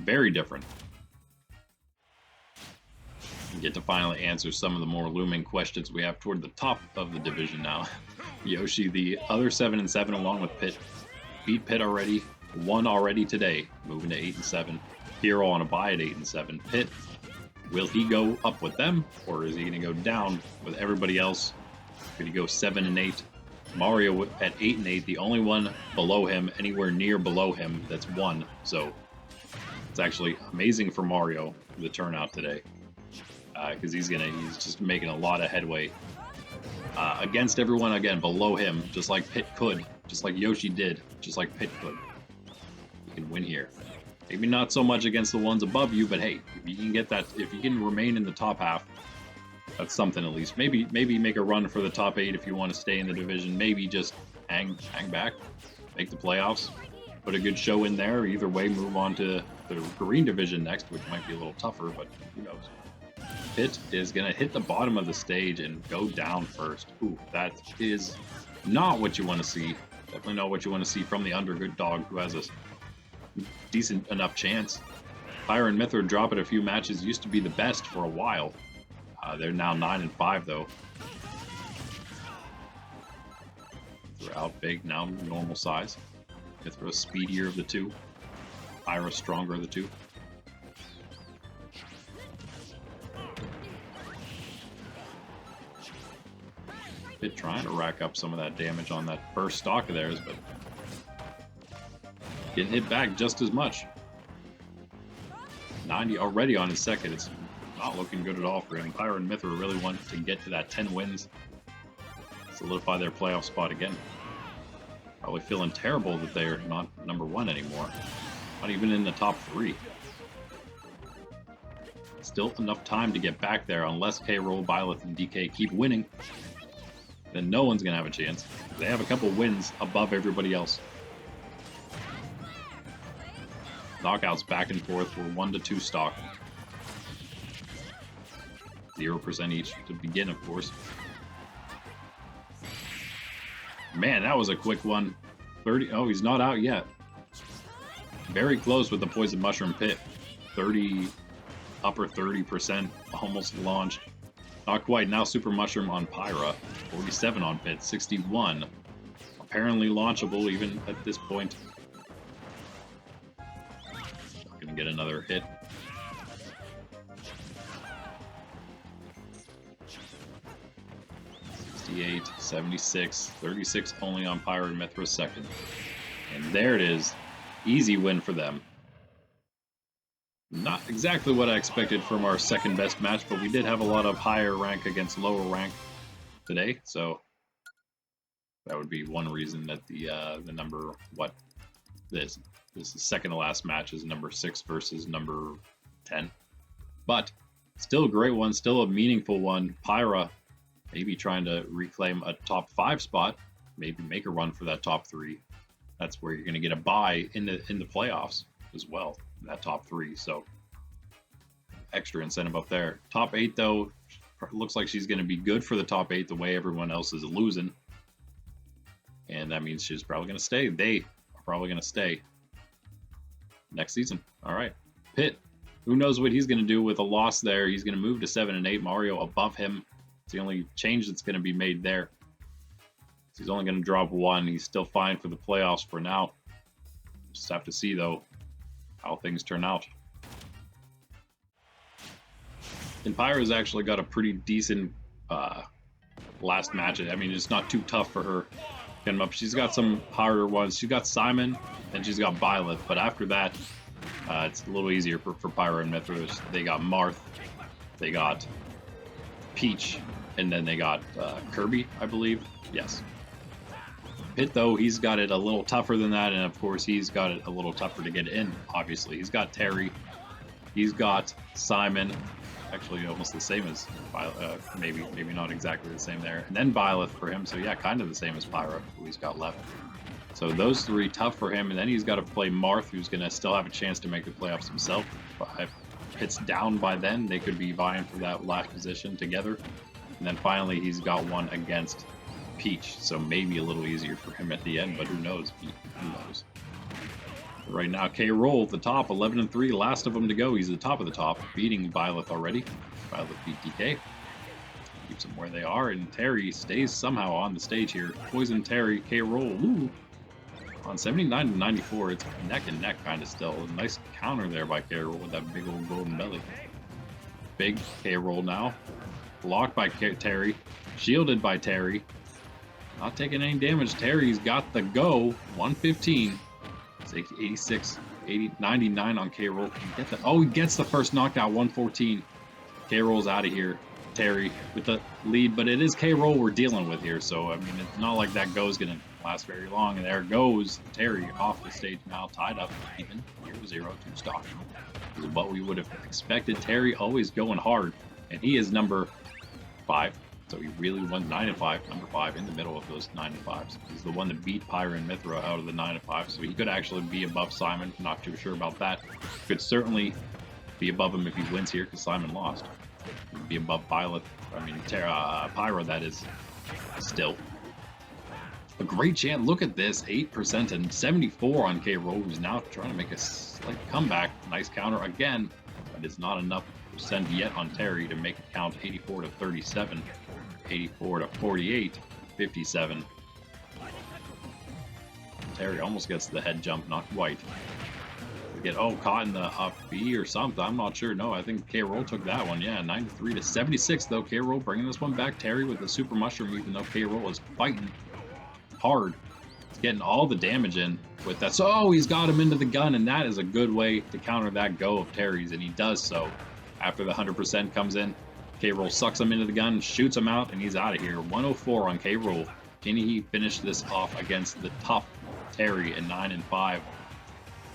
very different. We get to finally answer some of the more looming questions we have toward the top of the division now. Yoshi, the other 7-7, along with Pit, beat Pit already, won already today, moving to 8-7. Hero on a bye at 8-7. Pit, will he go up with them, or is he going to go down with everybody else? Could he go 7-8? Mario at 8-8, the only one below him, anywhere near below him, that's won. So it's actually amazing for Mario, the turnout today, because he's just making a lot of headway against everyone again below him, just like Pit could, just like Yoshi did, just like Pit could. You can win here. Maybe not so much against the ones above you, but hey, if you can get that, if you can remain in the top half, that's something at least. Maybe make a run for the top 8 if you want to stay in the division. Maybe just hang back, make the playoffs, put a good show in there. Either way, move on to the green division next, which might be a little tougher, but who knows. Pit is going to hit the bottom of the stage and go down first. Ooh, that is not what you want to see. Definitely not what you want to see from the underdog who has a decent enough chance. Pyra and Mythra drop it a few matches. Used to be the best for a while. They're now 9-5 though. They're out big, now normal size. Mythra speedier of the two. Pyra stronger of the two. Pit trying to rack up some of that damage on that first stock of theirs, but getting hit back just as much. 90 already on his second. It's not looking good at all for him. Pyra and Mythra really want to get to that 10 wins, solidify their playoff spot again. Probably feeling terrible that they're not number 1 anymore. Not even in the top 3. Still enough time to get back there unless K-Roll, Byleth, and DK keep winning. Then no one's going to have a chance. They have a couple wins above everybody else. Knockouts back and forth for 1 to 2 stock. 0% each to begin, of course. Man, that was a quick one. 30. Oh, he's not out yet. Very close with the Poison Mushroom Pit. 30, upper 30%, almost launched. Not quite. Now Super Mushroom on Pyra. 47 on Pit. 61. Apparently launchable even at this point. Not going to get another hit. 68, 76, 36 only on Pyra and Mythra second. And there it is. Easy win for them. Not exactly what I expected from our second best match, but we did have a lot of higher rank against lower rank today, so that would be one reason that the number, this is second to last match is number 6 versus number 10. But still a great one, still a meaningful one. Pyra maybe trying to reclaim a top 5 spot, maybe make a run for that top 3. That's where you're going to get a bye in the playoffs as well, that top 3. So extra incentive up there. Top 8 though, looks like she's going to be good for the top 8 the way everyone else is losing. And that means she's probably going to stay. They are probably going to stay next season. All right. Pitt, who knows what he's going to do with a loss there. He's going to move to 7 and 8. Mario above him. It's the only change that's going to be made there. So he's only going to drop 1. He's still fine for the playoffs for now. Just have to see, though, how things turn out. And Pyra's actually got a pretty decent last match. I mean, it's not too tough for her. Get him up. She's got some harder ones. She's got Simon, and she's got Byleth. But after that, it's a little easier for Pyra and Mithras. They got Marth, they got Peach, and then they got Kirby, I believe. Yes. Pitt, though, he's got it a little tougher than that, and of course, he's got it a little tougher to get in, obviously. He's got Terry, he's got Simon, actually almost the same as maybe not exactly the same there, and then Byleth for him. So yeah, kind of the same as Pyra, who he's got left. So those 3 tough for him, and then he's got to play Marth, who's going to still have a chance to make the playoffs himself. If Pitt's down by then, they could be vying for that last position together. And then finally, he's got one against Peach, so maybe a little easier for him at the end, but who knows? Who knows? Right now, K. Roll at the top, 11 and 3, last of them to go. He's at the top of the top, beating Byleth already. Byleth beat DK. Keeps them where they are, and Terry stays somehow on the stage here. Poison Terry, K. Roll, ooh. On 79 to 94, it's neck and neck kind of still. A nice counter there by K. Roll with that big old golden belly. Big K. Roll now. Blocked by Terry. Shielded by Terry. Not taking any damage. Terry's got the go. 115. 86, 80, 99 on K. Roll. Can he get that? Oh, he gets the first knockout. 114. K. Roll's out of here. Terry with the lead, but it is K. Roll we're dealing with here, so I mean, it's not like that go's gonna last very long. And there goes Terry off the stage now, tied up even 0-0 to stock. This is what we would have expected. Terry always going hard, and he is number 5. So he really won 9 and 5, number 5 in the middle of those 9 and 5s. He's the one that beat Pyra and Mithra out of the 9 and 5, so he could actually be above Simon. Not too sure about that. Could certainly be above him if he wins here, because Simon lost. He'd be above Byleth. I mean, Pyra, that is still. A great chance. Look at this, 8% and 74 on K. Roll, who's now trying to make a slight comeback. Nice counter again, but it's not enough percent yet on Terry to make it count. 84 to 37. 84 to 48, 57. Terry almost gets the head jump, not quite. We get caught in the up B or something. I'm not sure. No, I think K. Roll took that one. Yeah, 93 to 76 though. K. Roll bringing this one back. Terry with the super mushroom, even though K. Roll is fighting hard. He's getting all the damage in with that. So he's got him into the gun, and that is a good way to counter that go of Terry's, and he does so. After the 100% comes in, K. Roll sucks him into the gun, shoots him out, and he's out of here. 104 on K. Roll. Can he finish this off against the tough Terry at 9 and 5?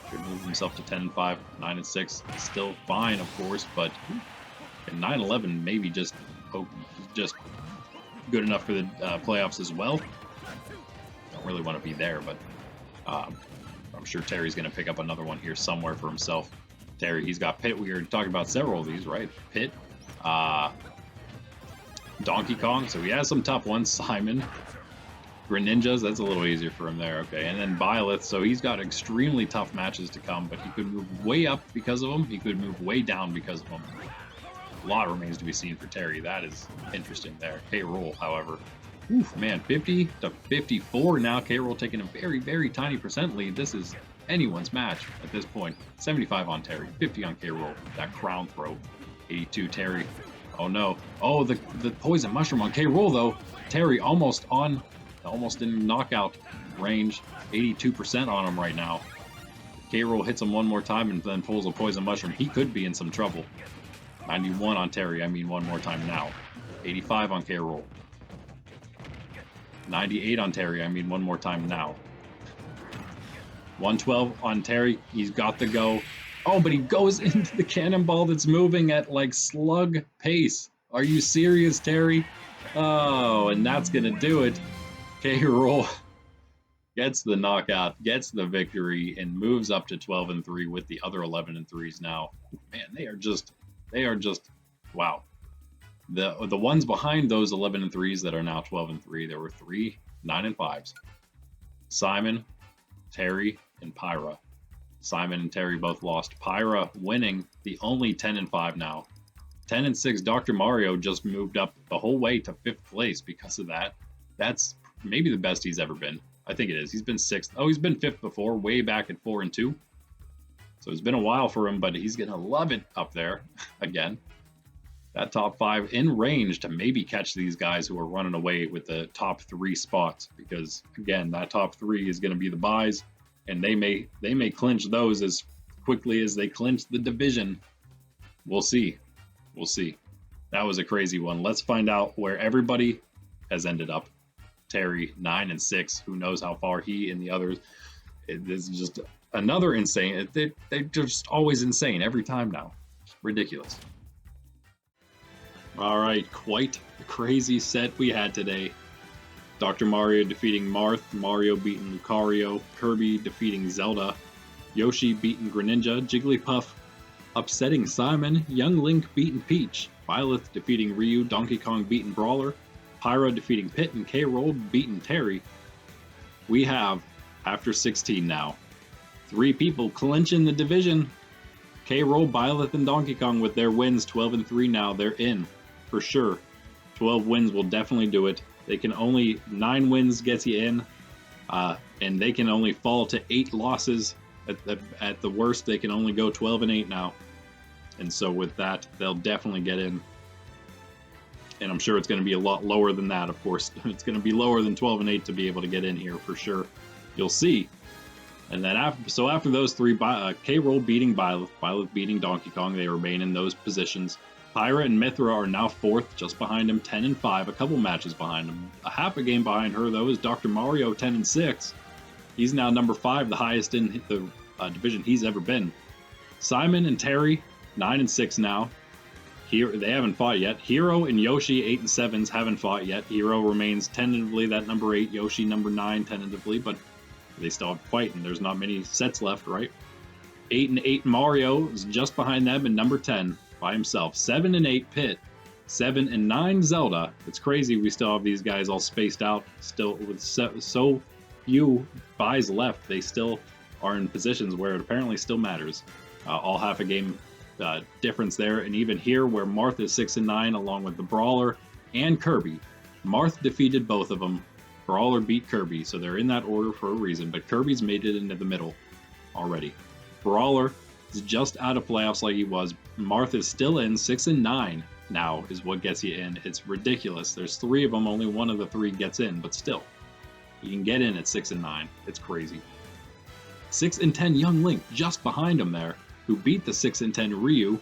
Should move himself to 10 and 5, 9 and 6. Still fine, of course, but at 9-11 maybe just good enough for the playoffs as well. Don't really want to be there, but I'm sure Terry's going to pick up another one here somewhere for himself. Terry, he's got Pitt. We were talking about several of these, right? Pitt. Donkey Kong, so he has some tough ones. Simon, Greninjas, that's a little easier for him there. Okay, and then Byleth, so he's got extremely tough matches to come, but he could move way up because of them. He could move way down because of them. A lot remains to be seen for Terry. That is interesting there. K. Roll, however, oof, man, 50 to 54 now. K. Roll taking a very, very tiny percent lead. This is anyone's match at this point. 75 on Terry, 50 on K. Roll. That crown throw. 82 Terry. Oh no. Oh, the poison mushroom on K. Roll though. Terry almost in knockout range. 82% on him right now. K. Roll hits him one more time and then pulls a poison mushroom. He could be in some trouble. 91 on Terry. I mean one more time now. 85 on K. Roll. 98 on Terry. I mean one more time now. 112 on Terry. He's got the go. Oh, but he goes into the cannonball that's moving at like slug pace. Are you serious, Terry? Oh, and that's going to do it. K. Roll gets the knockout, gets the victory, and moves up to 12 and 3 with the other 11 and 3s now. Man, they are just, wow. The ones behind those 11 and 3s that are now 12 and 3, there were 3 9 and 5s. Simon, Terry, and Pyra. Simon and Terry both lost. Pyra winning, the only 10-5 now. 10-6, Dr. Mario just moved up the whole way to 5th place because of that. That's maybe the best he's ever been. I think it is. He's been 6th. Oh, he's been 5th before, way back at 4-2. So it's been a while for him, but he's going to love it up there again. That top 5 in range to maybe catch these guys who are running away with the top 3 spots, because again, that top 3 is going to be the buys, and they may clinch those as quickly as they clinch the division. We'll see. We'll see. That was a crazy one. Let's find out where everybody has ended up. Terry 9-6. Who knows how far he and the others. This is just another insane. They're just always insane every time now. Ridiculous. All right, quite a crazy set we had today. Dr. Mario defeating Marth, Mario beating Lucario, Kirby defeating Zelda, Yoshi beating Greninja, Jigglypuff upsetting Simon, Young Link beating Peach, Byleth defeating Ryu, Donkey Kong beating Brawler, Pyra defeating Pit, and K-Roll beating Terry. We have, after 16 now, 3 people clinching the division. K-Roll, Byleth, and Donkey Kong with their wins, 12-3 now. They're in, for sure. 12 wins will definitely do it. They can only, 9 wins gets you in, and they can only fall to 8 losses. At the worst, they can only go 12-8 now. And so with that, they'll definitely get in. And I'm sure it's going to be a lot lower than that, of course. It's going to be lower than 12-8 to be able to get in here for sure. You'll see. And then after those 3, K-Roll beating Byleth, Byleth beating Donkey Kong, they remain in those positions. Pyra and Mythra are now 4th, just behind him, 10-5, a couple matches behind him. A half a game behind her, though, is Dr. Mario, 10-6. He's now number 5, the highest in the division he's ever been. Simon and Terry, 9-6 now. Here they haven't fought yet. Hero and Yoshi, 8-7s, haven't fought yet. Hero remains tentatively that number 8. Yoshi number 9 tentatively, but they still have to fight, and there's not many sets left, right? 8-8 Mario is just behind them in number 10 by himself. 7-8 Pit. 7-9 Zelda. It's crazy we still have these guys all spaced out, still with so few buys left. They still are in positions where it apparently still matters. All half a game difference there, and even here where Marth is 6-9 along with the Brawler and Kirby. Marth defeated both of them. Brawler beat Kirby, so they're in that order for a reason, but Kirby's made it into the middle already. Brawler is just out of playoffs like he was. Marth is still in. 6-9 now is what gets you in. It's ridiculous. There's 3 of them, only one of the 3 gets in, but still, you can get in at 6-9. It's crazy. 6-10 Young Link just behind him there, who beat the 6-10 Ryu.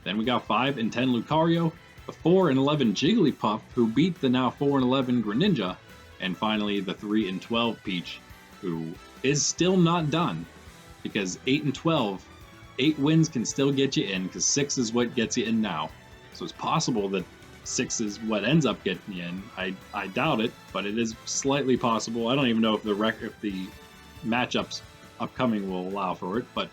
Then we got 5-10 Lucario, the 4-11 Jigglypuff, who beat the now 4-11 Greninja, and finally the 3-12 Peach, who is still not done, because 8-12, 8 wins can still get you in, because 6 is what gets you in now. So it's possible that 6 is what ends up getting you in. I doubt it, but it is slightly possible. I don't even know if the matchups upcoming will allow for it, but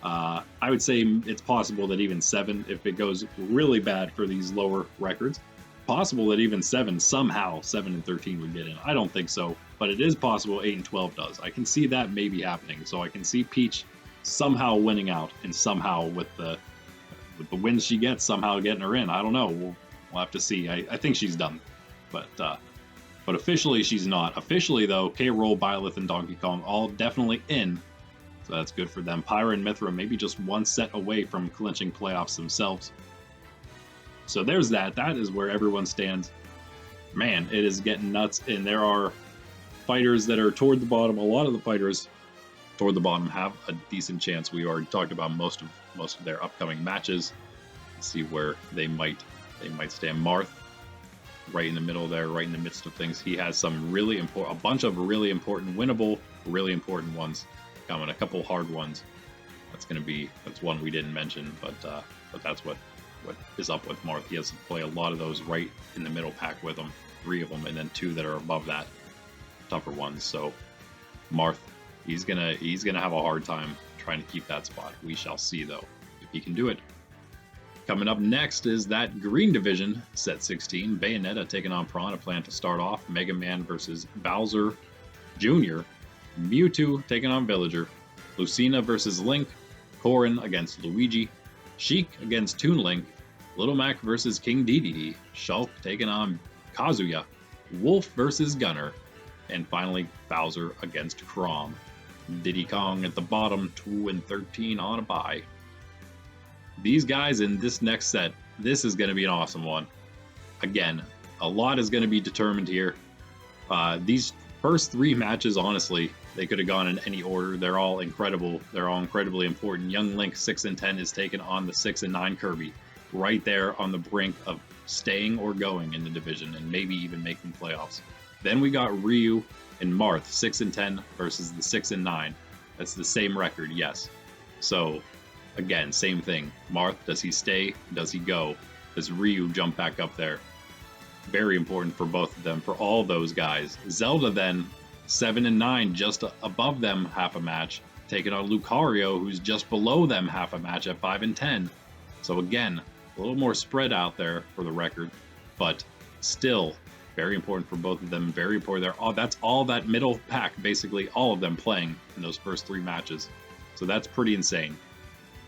I would say it's possible that even 7, if it goes really bad for these lower records, possible that even 7 somehow 7-13 would get in. I don't think so, but it is possible 8-12 does. I can see that maybe happening. So I can see Peach somehow winning out, and somehow with the wins she gets, somehow getting her in. I don't know. We'll have to see. I think she's done, but officially she's not. Officially though, K-Roll, Byleth, and Donkey Kong all definitely in. So that's good for them. Pyra and Mythra maybe just 1 set away from clinching playoffs themselves. So there's that. That is where everyone stands. Man, it is getting nuts. And there are fighters that are toward the bottom. A lot of the fighters toward the bottom have a decent chance. We already talked about most of their upcoming matches. Let's see where they might stand. Marth, right in the middle there, right in the midst of things. He has some really important, a bunch of really important, winnable, really important ones coming. A couple hard ones. That's one we didn't mention, but that's what is up with Marth. He has to play a lot of those right in the middle pack with him, 3 of them, and then 2 that are above that, tougher ones. So Marth, he's gonna have a hard time trying to keep that spot. We shall see though if he can do it. Coming up next is that green division, set 16. Bayonetta taking on Piranha Plant to start off. Mega Man versus Bowser Jr. Mewtwo taking on Villager, Lucina versus Link, Corrin against Luigi, Sheik against Toon Link, Little Mac versus King Dedede, Shulk taking on Kazuya, Wolf versus Gunner, and finally Bowser against Chrom. Diddy Kong at the bottom, 2 and 13 on a bye. These guys in this next set, this is going to be an awesome one. Again, a lot is going to be determined here. These first 3 matches, honestly, they could have gone in any order. They're all incredible. They're all incredibly important. Young Link 6 and 10 is taken on the 6 and 9 Kirby, right there on the brink of staying or going in the division and maybe even making playoffs. Then we got Ryu and Marth 6 and 10 versus the 6 and 9. That's the same record, yes. So again, same thing. Marth, does he stay? Does he go? Does Ryu jump back up there? Very important for both of them, for all those guys. Zelda then, 7 and 9, just above them half a match, taking on Lucario, who's just below them half a match at 5 and 10. So again, a little more spread out there for the record, but still very important for both of them. Very important there. Oh, that's all that middle pack, basically all of them playing in those first 3 matches. So that's pretty insane.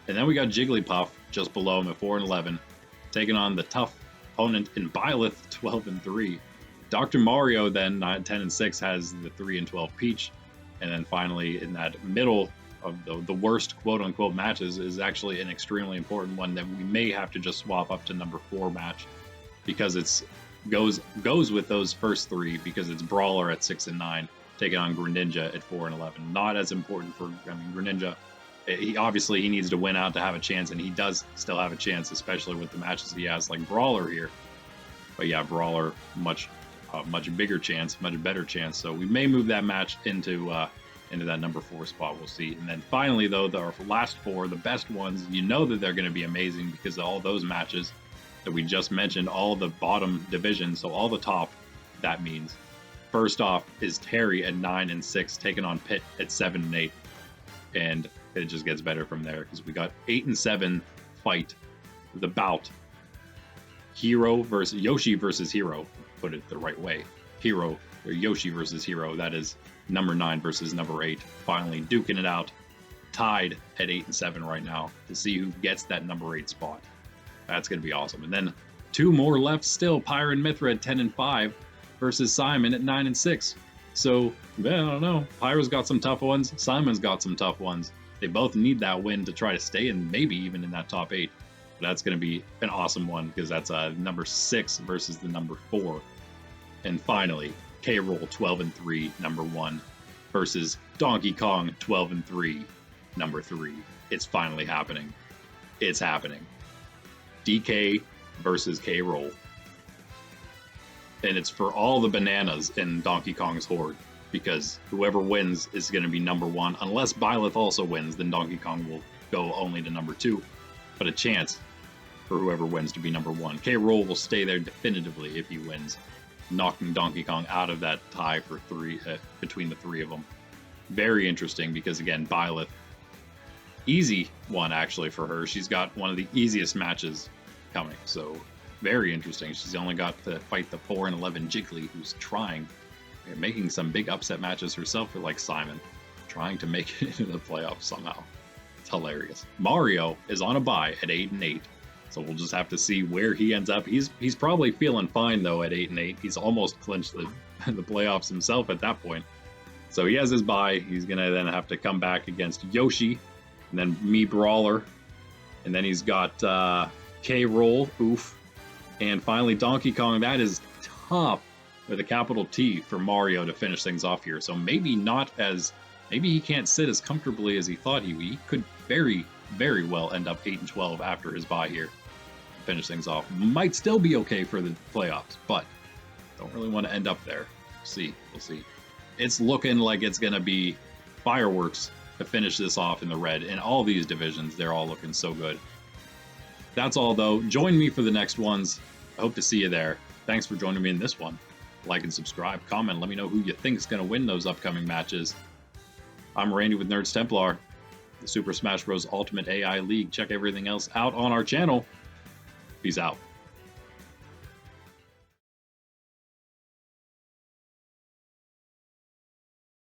And then we got Jigglypuff just below him at 4 and 11, taking on the tough opponent in Byleth, 12 and 3. Dr. Mario then 9, 10 and 6 has the 3 and 12 Peach, and then finally in that middle of the worst quote-unquote matches is actually an extremely important one that we may have to just swap up to number 4 match, because it's goes with those first 3, because it's Brawler at 6 and 9 taking on Greninja at 4 and 11. Not as important for, Greninja. He needs to win out to have a chance, and he does still have a chance, especially with the matches he has like Brawler here. But yeah, Brawler much bigger chance, much better chance. So we may move that match into that number 4 spot. We'll see. And then finally, though, our last 4, the best ones, you know that they're going to be amazing because of all those matches that we just mentioned, all the bottom divisions, so all the top. That means first off is Terry at 9 and 6, taking on Pit at 7 and 8, and it just gets better from there because we got 8 and 7 fight, the bout. Hero versus Yoshi versus Hero, put it the right way. Hero or Yoshi versus Hero. That is number 9 versus number 8. Finally duking it out, tied at 8 and 7 right now to see who gets that number 8 spot. That's gonna be awesome. And then 2 more left still. Pyre and Mithra at 10 and 5 versus Simon at 9 and 6. So yeah, I don't know. Pyre's got some tough ones. Simon's got some tough ones. They both need that win to try to stay in, maybe even in that top 8. But that's going to be an awesome one because that's number 6 versus the number 4. And finally, K-Roll 12 and 3, number 1, versus Donkey Kong 12 and 3, number 3. It's finally happening. It's happening. DK versus K-Roll. And it's for all the bananas in Donkey Kong's Horde, because whoever wins is going to be number 1. Unless Byleth also wins, then Donkey Kong will go only to number 2. But a chance for whoever wins to be number 1. K-Roll will stay there definitively if he wins, knocking Donkey Kong out of that tie for 3 between the 3 of them. Very interesting because, again, Byleth, easy one actually for her. She's got one of the easiest matches coming, so very interesting. She's only got to fight the 4 and 11 Jiggly, who's trying, making some big upset matches herself for like Simon, trying to make it into the playoffs somehow. It's hilarious. Mario is on a bye at 8 and 8, so we'll just have to see where he ends up. He's probably feeling fine though at 8 and 8. He's almost clinched the playoffs himself at that point. So he has his bye. He's gonna then have to come back against Yoshi, and then me Brawler, and then he's got K-Roll, oof, and finally Donkey Kong. That is tough with a capital T for Mario to finish things off here. So maybe he can't sit as comfortably as he thought he could very, very well end up 8 and 12 after his bye here. Finish things off. Might still be okay for the playoffs, but don't really want to end up there. We'll see. It's looking like it's going to be fireworks to finish this off in the red. In all these divisions, they're all looking so good. That's all, though. Join me for the next ones. I hope to see you there. Thanks for joining me in this one. Like and subscribe, comment, let me know who you think is going to win those upcoming matches. I'm Randy with Nerds Templar, the Super Smash Bros. Ultimate AI League. Check everything else out on our channel. Peace out.